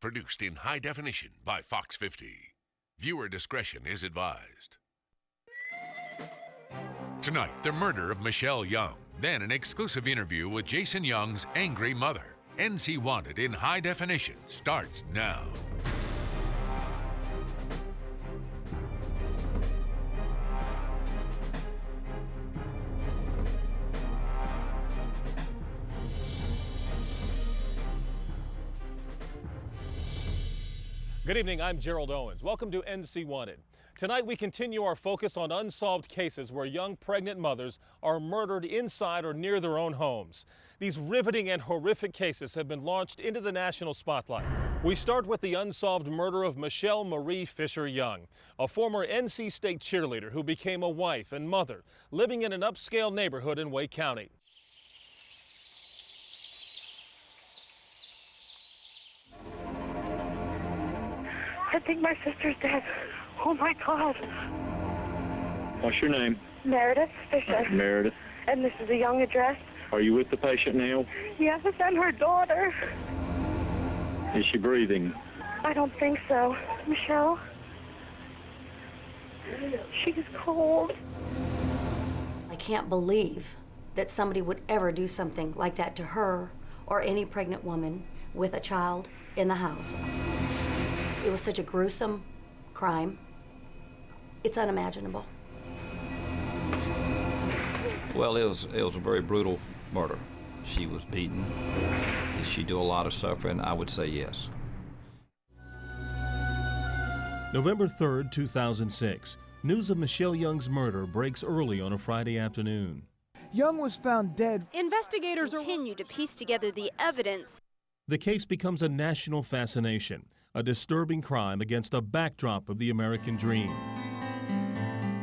Produced in high definition by Fox 50. Viewer discretion is advised. Tonight, the murder of Michelle Young. Then an exclusive interview with Jason Young's angry mother. NC Wanted in high definition starts now. Good evening, I'm Gerald Owens. Welcome to NC Wanted. Tonight we continue our focus on unsolved cases where young pregnant mothers are murdered inside or near their own homes. These riveting and horrific cases have been launched into the national spotlight. We start with the unsolved murder of Michelle Marie Fisher Young, a former NC State cheerleader who became a wife and mother living in an upscale neighborhood in Wake County. I think my sister's dead. Oh my God. What's your name? Meredith Fisher. Meredith. And this is a Young address. Are you with the patient now? Yes, and her daughter. Is she breathing? I don't think so. Michelle? She's cold. I can't believe that somebody would ever do something like that to her or any pregnant woman with a child in the house. It was such a gruesome crime. It's unimaginable. Well, it was a very brutal murder. She was beaten. Did she do a lot of suffering? I would say yes. November 3rd, 2006. News of Michelle Young's murder breaks early on a Friday afternoon. Young was found dead. Investigators continue to piece together the evidence. The case becomes a national fascination, a disturbing crime against a backdrop of the American dream.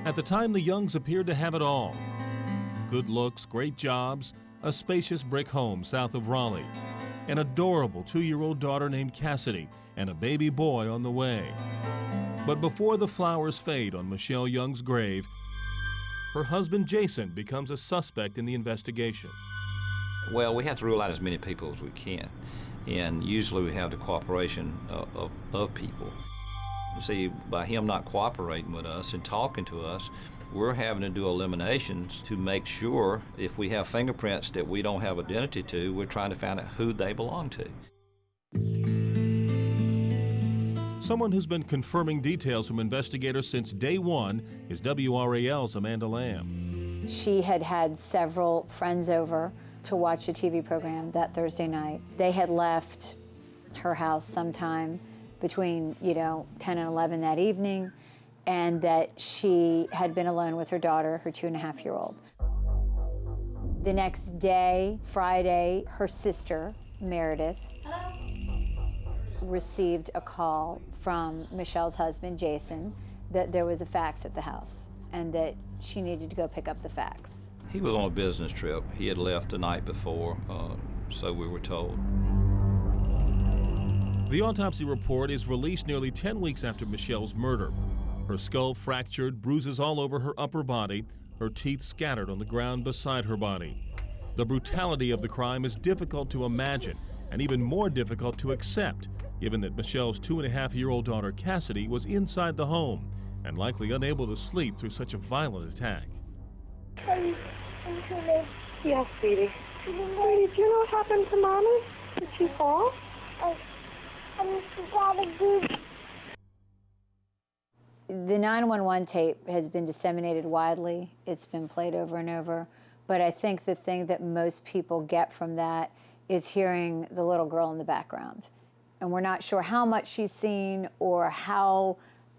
At the time, the Youngs appeared to have it all. Good looks, great jobs, a spacious brick home south of Raleigh, an adorable 2-year-old daughter named Cassidy, and a baby boy on the way. But before the flowers fade on Michelle Young's grave, her husband Jason becomes a suspect in the investigation. Well, we have to rule out as many people as we can. And usually we have the cooperation of people. See, by him not cooperating with us and talking to us, we're having to do eliminations to make sure if we have fingerprints that we don't have identity to, we're trying to find out who they belong to. Someone who's been confirming details from investigators since day one is WRAL's Amanda Lamb. She had had several friends over to watch a TV program that Thursday night. They had left her house sometime between, 10 and 11 that evening, and that she had been alone with her daughter, her 2.5-year-old. The next day, Friday, her sister, Meredith, received a call from Michelle's husband, Jason, that there was a fax at the house and that she needed to go pick up the fax. He was on a business trip. He had left the night before, so we were told. The autopsy report is released nearly 10 weeks after Michelle's murder. Her skull fractured, bruises all over her upper body, her teeth scattered on the ground beside her body. The brutality of the crime is difficult to imagine and even more difficult to accept, given that Michelle's 2.5-year-old daughter Cassidy was inside the home and likely unable to sleep through such a violent attack. Yes, sweetie. Sweetie, do you know what happened to Mommy? Did she fall? The 911 tape has been disseminated widely. It's been played over and over. But I think the thing that most people get from that is hearing the little girl in the background. And we're not sure how much she's seen or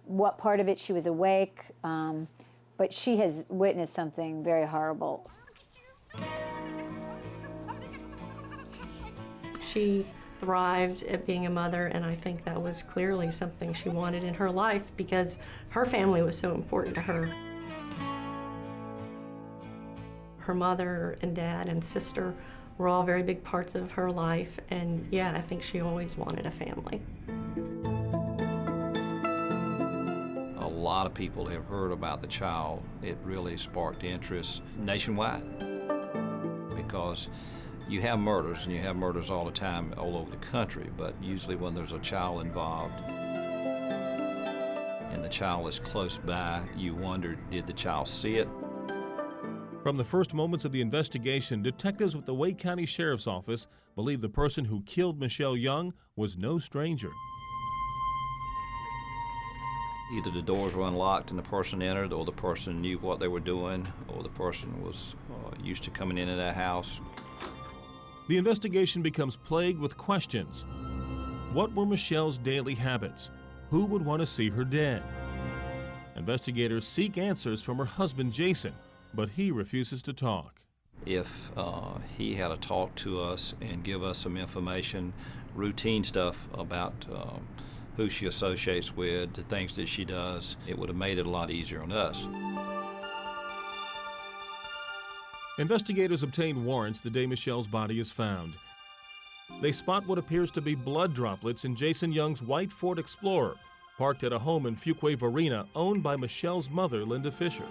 what part of it she was awake. But she has witnessed something very horrible. She thrived at being a mother, and I think that was clearly something she wanted in her life because her family was so important to her. Her mother and dad and sister were all very big parts of her life, and yeah, I think she always wanted a family. A lot of people have heard about the child. It really sparked interest nationwide because You have murders, and you have murders all the time all over the country, but usually when there's a child involved and the child is close by, you wonder, did the child see it? From the first moments of the investigation, detectives with the Wake County Sheriff's Office believe the person who killed Michelle Young was no stranger. Either the doors were unlocked and the person entered, or the person knew what they were doing, or the person was used to coming into that house. The investigation becomes plagued with questions. What were Michelle's daily habits? Who would want to see her dead? Investigators seek answers from her husband, Jason, but he refuses to talk. If he had to talk to us and give us some information, routine stuff about who she associates with, the things that she does, it would have made it a lot easier on us. Investigators obtain warrants the day Michelle's body is found. They spot what appears to be blood droplets in Jason Young's white Ford Explorer, parked at a home in Fuquay Varina owned by Michelle's mother, Linda Fisher.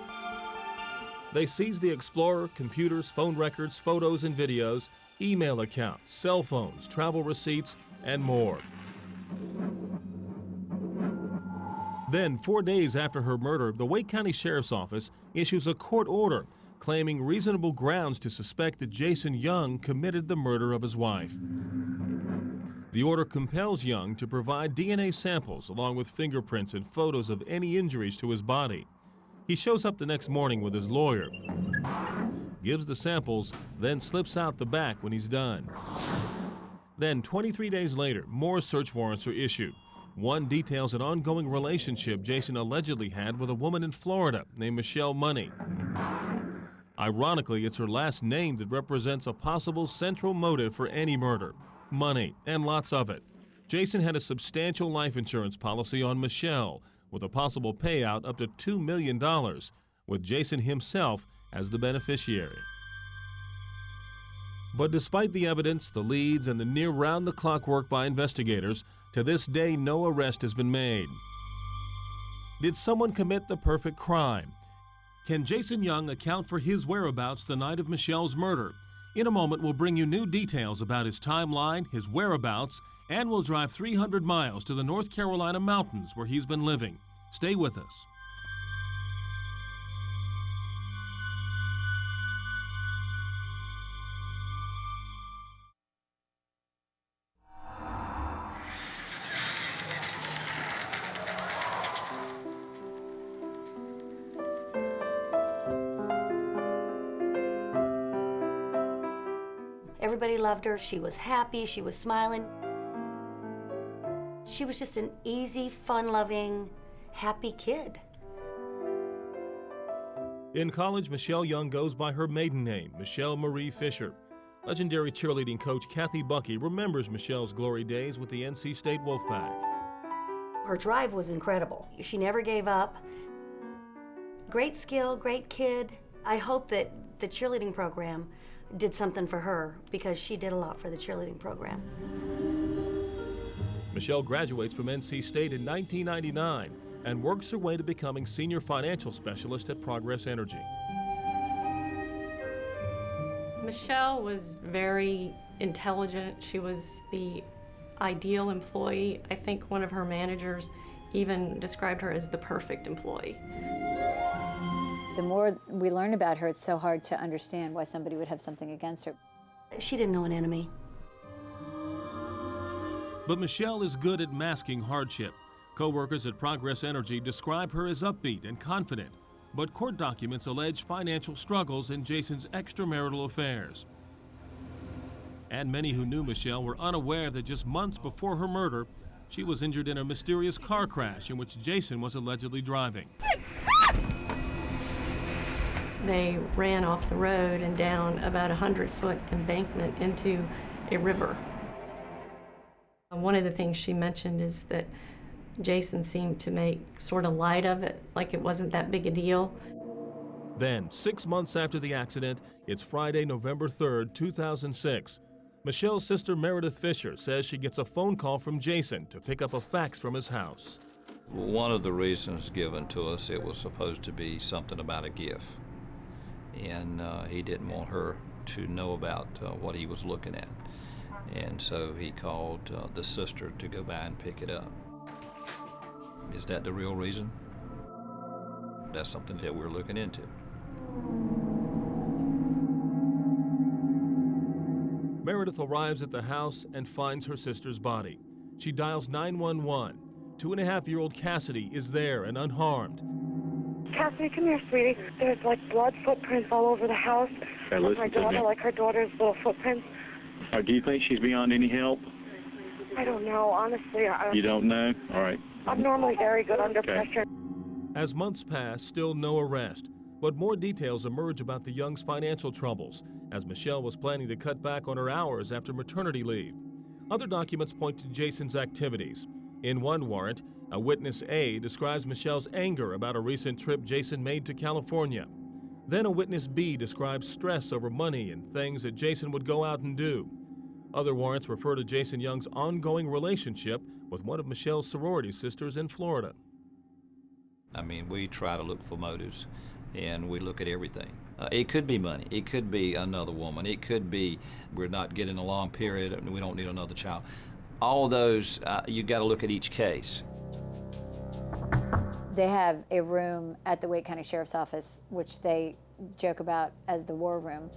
They seize the Explorer, computers, phone records, photos and videos, email accounts, cell phones, travel receipts, and more. Then, 4 days after her murder, the Wake County Sheriff's Office issues a court order claiming reasonable grounds to suspect that Jason Young committed the murder of his wife. The order compels Young to provide DNA samples along with fingerprints and photos of any injuries to his body. He shows up the next morning with his lawyer, gives the samples, then slips out the back when he's done. Then, 23 days later, more search warrants are issued. One details an ongoing relationship Jason allegedly had with a woman in Florida named Michelle Money. Ironically, it's her last name that represents a possible central motive for any murder: money, and lots of it. Jason had a substantial life insurance policy on Michelle, with a possible payout up to $2 million, with Jason himself as the beneficiary. But despite the evidence, the leads, and the near round-the-clock work by investigators, to this day no arrest has been made. Did someone commit the perfect crime? Can Jason Young account for his whereabouts the night of Michelle's murder? In a moment, we'll bring you new details about his timeline, his whereabouts, and we'll drive 300 miles to the North Carolina mountains where he's been living. Stay with us. Everybody loved her. She was happy. She was smiling. She was just an easy, fun-loving, happy kid. In college, Michelle Young goes by her maiden name, Michelle Marie Fisher. Legendary cheerleading coach Kathy Bucky remembers Michelle's glory days with the NC State Wolfpack. Her drive was incredible. She never gave up. Great skill, great kid. I hope that the cheerleading program did something for her, because she did a lot for the cheerleading program. Michelle graduates from NC State in 1999 and works her way to becoming senior financial specialist at Progress Energy. Michelle was very intelligent. She was the ideal employee. I think one of her managers even described her as the perfect employee. The more we learn about her, it's so hard to understand why somebody would have something against her. She didn't know an enemy. But Michelle is good at masking hardship. Co-workers at Progress Energy describe her as upbeat and confident, but court documents allege financial struggles in Jason's extramarital affairs. And many who knew Michelle were unaware that just months before her murder, she was injured in a mysterious car crash in which Jason was allegedly driving. They ran off the road and down about a 100-foot embankment into a river. One of the things she mentioned is that Jason seemed to make sort of light of it, like it wasn't that big a deal. Then, 6 months after the accident, it's Friday, November 3rd, 2006. Michelle's sister Meredith Fisher says she gets a phone call from Jason to pick up a fax from his house. One of the reasons given to us, it was supposed to be something about a gift. And he didn't want her to know about what he was looking at. And so he called the sister to go by and pick it up. Is that the real reason? That's something that we're looking into. Meredith arrives at the house and finds her sister's body. She dials 911. 2.5-year-old Cassidy is there and unharmed. Cassidy, come here, sweetie. There's like blood footprints all over the house. Hey, Like listen my to daughter, me. like her daughter's little footprints. Do you think she's beyond any help? I don't know, honestly. You don't know? All right. I'm normally very good under pressure. As months pass, still no arrest. But more details emerge about the Youngs' financial troubles, as Michelle was planning to cut back on her hours after maternity leave. Other documents point to Jason's activities. In one warrant, a witness A describes Michelle's anger about a recent trip Jason made to California. Then a witness B describes stress over money and things that Jason would go out and do. Other warrants refer to Jason Young's ongoing relationship with one of Michelle's sorority sisters in Florida. I mean, we try to look for motives, and we look at everything. It could be money. It could be another woman. It could be we're not getting along, period, and we don't need another child. All those, you got to look at each case. They have a room at the Wake County Sheriff's Office, which they joke about as the war room.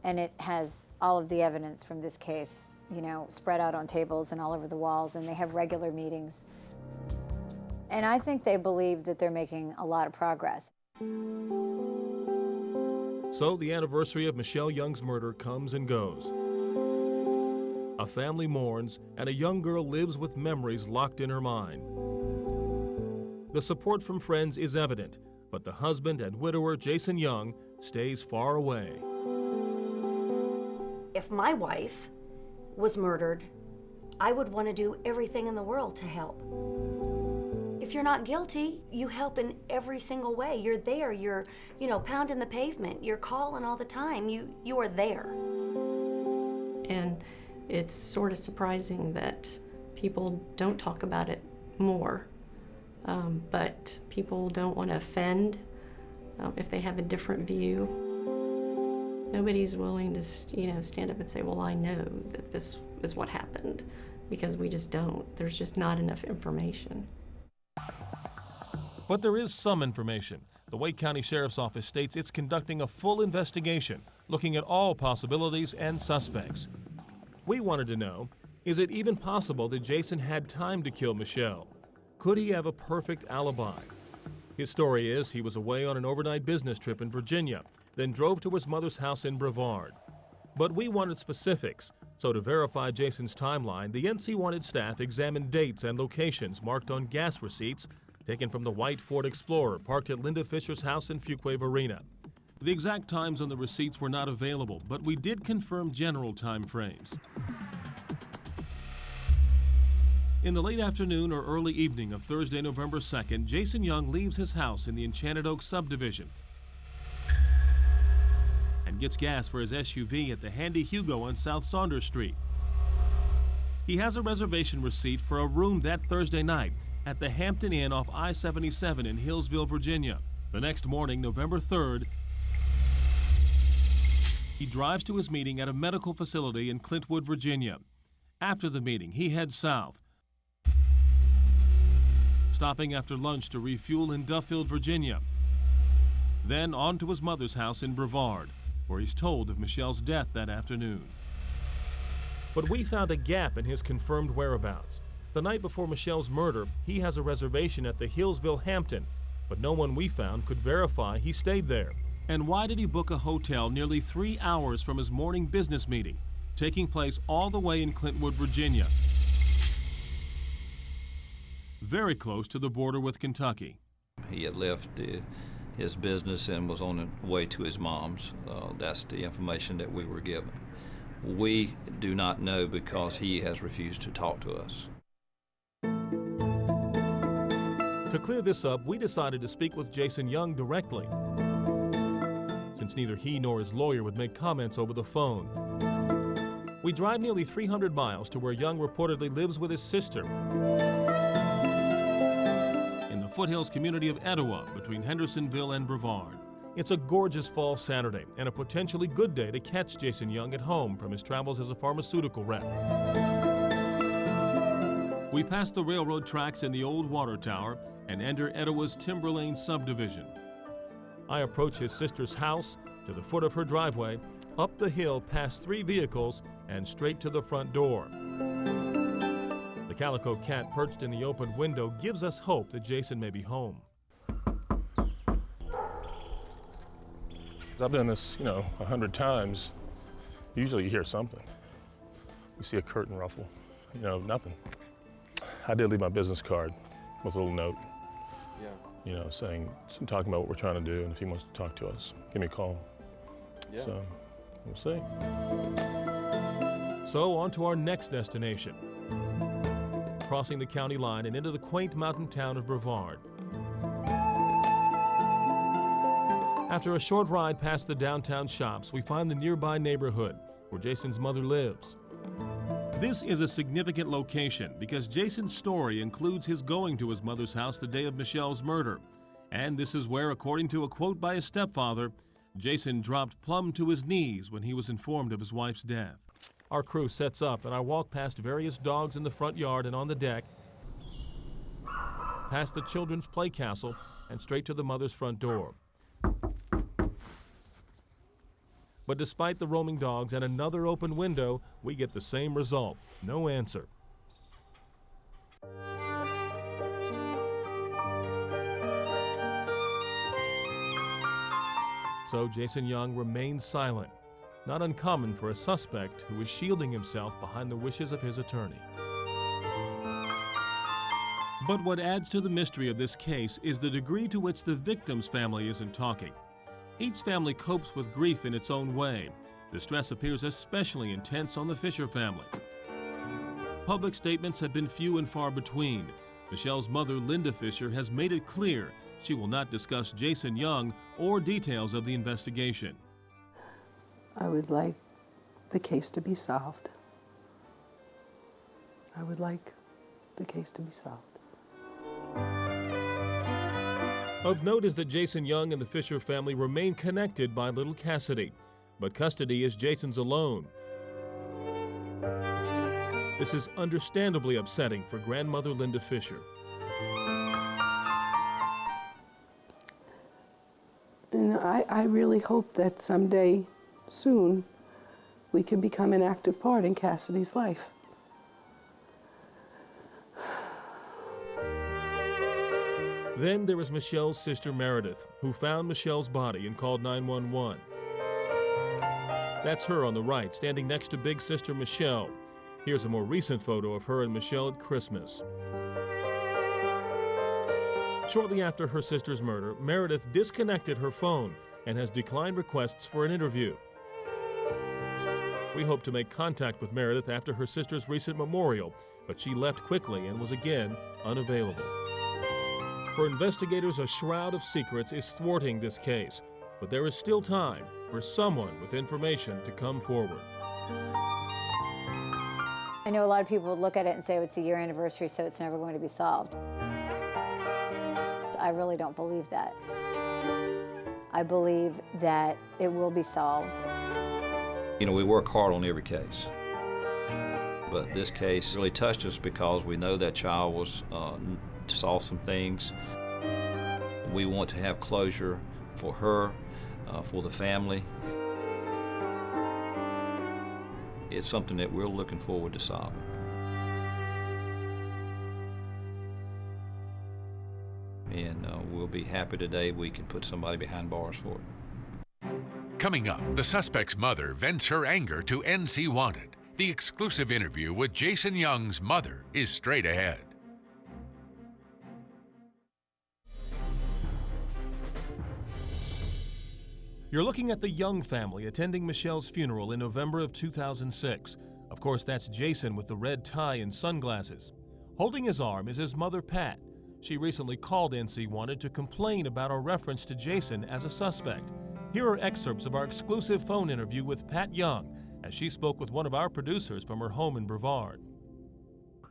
And it has all of the evidence from this case, you know, spread out on tables and all over the walls, and they have regular meetings. And I think they believe that they're making a lot of progress. So the anniversary of Michelle Young's murder comes and goes. A family mourns, and a young girl lives with memories locked in her mind. The support from friends is evident, but the husband and widower, Jason Young, stays far away. If my wife was murdered, I would want to do everything in the world to help. If you're not guilty, you help in every single way. You're there, you're, pounding the pavement, you're calling all the time, you are there. And it's sort of surprising that people don't talk about it more. But people don't want to offend if they have a different view. Nobody's willing to, stand up and say, well, I know that this is what happened, because we just don't. There's just not enough information. But there is some information. The Wake County Sheriff's Office states it's conducting a full investigation, looking at all possibilities and suspects. We wanted to know, is it even possible that Jason had time to kill Michelle? Could he have a perfect alibi? His story is he was away on an overnight business trip in Virginia, then drove to his mother's house in Brevard. But we wanted specifics, so to verify Jason's timeline, the NC Wanted staff examined dates and locations marked on gas receipts taken from the white Ford Explorer parked at Linda Fisher's house in Fuquay Varina. The exact times on the receipts were not available, but we did confirm general time frames. In the late afternoon or early evening of Thursday, November 2nd, Jason Young leaves his house in the Enchanted Oaks subdivision and gets gas for his SUV at the Handy Hugo on South Saunders Street. He has a reservation receipt for a room that Thursday night at the Hampton Inn off I-77 in Hillsville, Virginia. The next morning, November 3rd, he drives to his meeting at a medical facility in Clintwood, Virginia. After the meeting, he heads south, stopping after lunch to refuel in Duffield, Virginia. Then on to his mother's house in Brevard, where he's told of Michelle's death that afternoon. But we found a gap in his confirmed whereabouts. The night before Michelle's murder, he has a reservation at the Hillsville Hampton, but no one we found could verify he stayed there. And why did he book a hotel nearly 3 hours from his morning business meeting, taking place all the way in Clintwood, Virginia, very close to the border with Kentucky? He had left his business and was on the way to his mom's. That's the information that we were given. We do not know because he has refused to talk to us. To clear this up, we decided to speak with Jason Young directly, since neither he nor his lawyer would make comments over the phone. We drive nearly 300 miles to where Young reportedly lives with his sister in the foothills community of Etowah between Hendersonville and Brevard. It's a gorgeous fall Saturday and a potentially good day to catch Jason Young at home from his travels as a pharmaceutical rep. We pass the railroad tracks in the old water tower and enter Etowah's Timber Lane subdivision. I approach his sister's house, to the foot of her driveway, up the hill past 3 vehicles, and straight to the front door. The calico cat perched in the open window gives us hope that Jason may be home. I've done this, 100 times. Usually you hear something. You see a curtain ruffle, nothing. I did leave my business card with a little note, saying, talking about what we're trying to do, and if he wants to talk to us, give me a call. Yeah. So, we'll see. So, on to our next destination. Crossing the county line and into the quaint mountain town of Brevard. After a short ride past the downtown shops, we find the nearby neighborhood where Jason's mother lives. This is a significant location because Jason's story includes his going to his mother's house the day of Michelle's murder. And this is where, according to a quote by his stepfather, Jason dropped plumb to his knees when he was informed of his wife's death. Our crew sets up and I walk past various dogs in the front yard and on the deck, past the children's play castle, and straight to the mother's front door. But despite the roaming dogs and another open window, we get the same result. No answer. So Jason Young remains silent, not uncommon for a suspect who is shielding himself behind the wishes of his attorney. But what adds to the mystery of this case is the degree to which the victim's family isn't talking. Each family copes with grief in its own way. Distress appears especially intense on the Fisher family. Public statements have been few and far between. Michelle's mother, Linda Fisher, has made it clear she will not discuss Jason Young or details of the investigation. I would like the case to be solved. I would like the case to be solved. Of note is that Jason Young and the Fisher family remain connected by little Cassidy, but custody is Jason's alone. This is understandably upsetting for grandmother Linda Fisher. And I really hope that someday, soon, we can become an active part in Cassidy's life. Then there is Michelle's sister Meredith, who found Michelle's body and called 911. That's her on the right, standing next to big sister Michelle. Here's a more recent photo of her and Michelle at Christmas. Shortly after her sister's murder, Meredith disconnected her phone and has declined requests for an interview. We hope to make contact with Meredith after her sister's recent memorial, but she left quickly and was again unavailable. For investigators, a shroud of secrets is thwarting this case, but there is still time for someone with information to come forward. I know a lot of people would look at it and say, oh, it's a year anniversary, so it's never going to be solved. I really don't believe that. I believe that it will be solved. We work hard on every case. But this case really touched us because we know that child saw some things. We want to have closure for her, for the family. It's something that we're looking forward to solving. And we'll be happy today we can put somebody behind bars for it. Coming up, the suspect's mother vents her anger to NC Wanted. The exclusive interview with Jason Young's mother is straight ahead. You're looking at the Young family attending Michelle's funeral in November of 2006. Of course, that's Jason with the red tie and sunglasses. Holding his arm is his mother, Pat. She recently called NC Wanted to complain about a reference to Jason as a suspect. Here are excerpts of our exclusive phone interview with Pat Young as she spoke with one of our producers from her home in Brevard.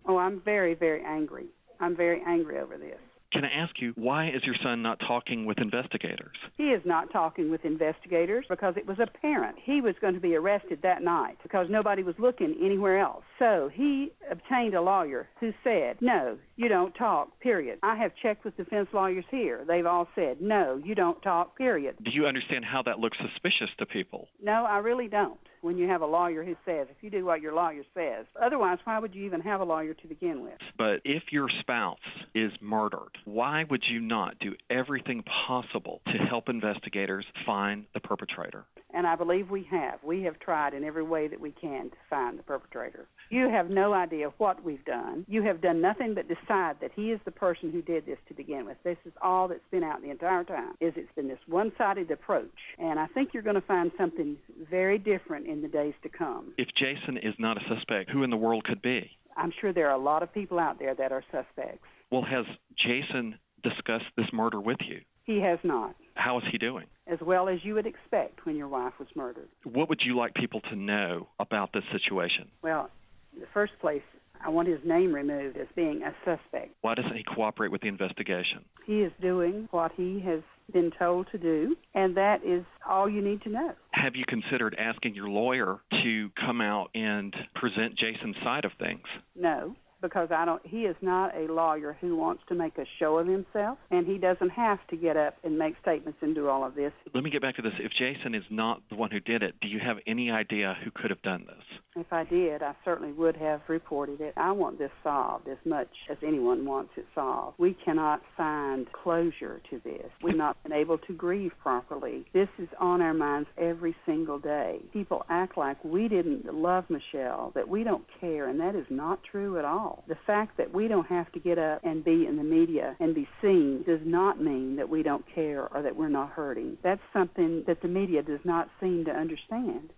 Oh, I'm very, very angry. I'm very angry over this. Can I ask you, why is your son not talking with investigators? He is not talking with investigators because it was apparent he was going to be arrested that night because nobody was looking anywhere else. So he obtained a lawyer who said, no, you don't talk, period. I have checked with defense lawyers here. They've all said, no, you don't talk, period. Do you understand how that looks suspicious to people? No, I really don't. When you have a lawyer who says, if you do what your lawyer says, otherwise, why would you even have a lawyer to begin with? But if your spouse is murdered, why would you not do everything possible to help investigators find the perpetrator? And I believe we have. We have tried in every way that we can to find the perpetrator. You have no idea what we've done. You have done nothing but decide that he is the person who did this to begin with. This is all that's been out the entire time, is it's been this one-sided approach. And I think you're going to find something very different in the days to come. If Jason is not a suspect, who in the world could be? I'm sure there are a lot of people out there that are suspects. Well, has Jason discussed this murder with you? He has not. How is he doing? As well as you would expect when your wife was murdered. What would you like people to know about this situation? Well, in the first place, I want his name removed as being a suspect. Why doesn't he cooperate with the investigation? He is doing what he has been told to do, and that is all you need to know. Have you considered asking your lawyer to come out and present Jason's side of things? No, because he is not a lawyer who wants to make a show of himself, and he doesn't have to get up and make statements and do all of this. Let me get back to this. If Jason is not the one who did it, do you have any idea who could have done this? If I did, I certainly would have reported it. I want this solved as much as anyone wants it solved. We cannot find closure to this. We've not been able to grieve properly. This is on our minds every single day. People act like we didn't love Michelle, that we don't care, and that is not true at all. The fact that we don't have to get up and be in the media and be seen does not mean that we don't care or that we're not hurting. That's something that the media does not seem to understand.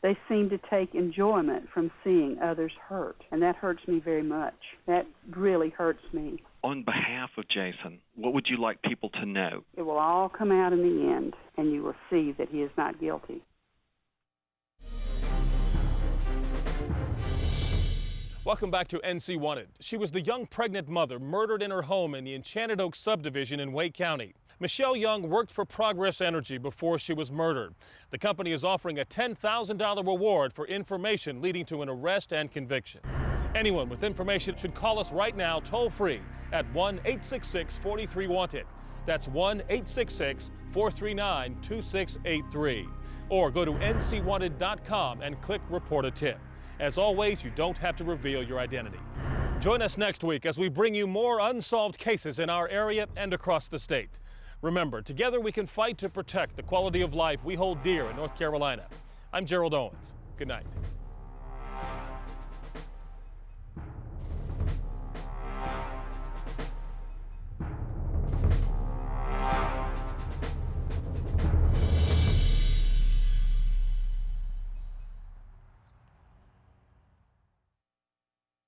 They seem to take enjoyment from seeing others hurt, and that hurts me very much. That really hurts me. On behalf of Jason, what would you like people to know? It will all come out in the end, and you will see that he is not guilty. Welcome back to NC Wanted. She was the young pregnant mother murdered in her home in the Enchanted Oaks subdivision in Wake County. Michelle Young worked for Progress Energy before she was murdered. The company is offering a $10,000 reward for information leading to an arrest and conviction. Anyone with information should call us right now toll-free at 1-866-43-WANTED. That's 1-866-439-2683. Or go to ncwanted.com and click Report a Tip. As always, you don't have to reveal your identity. Join us next week as we bring you more unsolved cases in our area and across the state. Remember, together we can fight to protect the quality of life we hold dear in North Carolina. I'm Gerald Owens. Good night.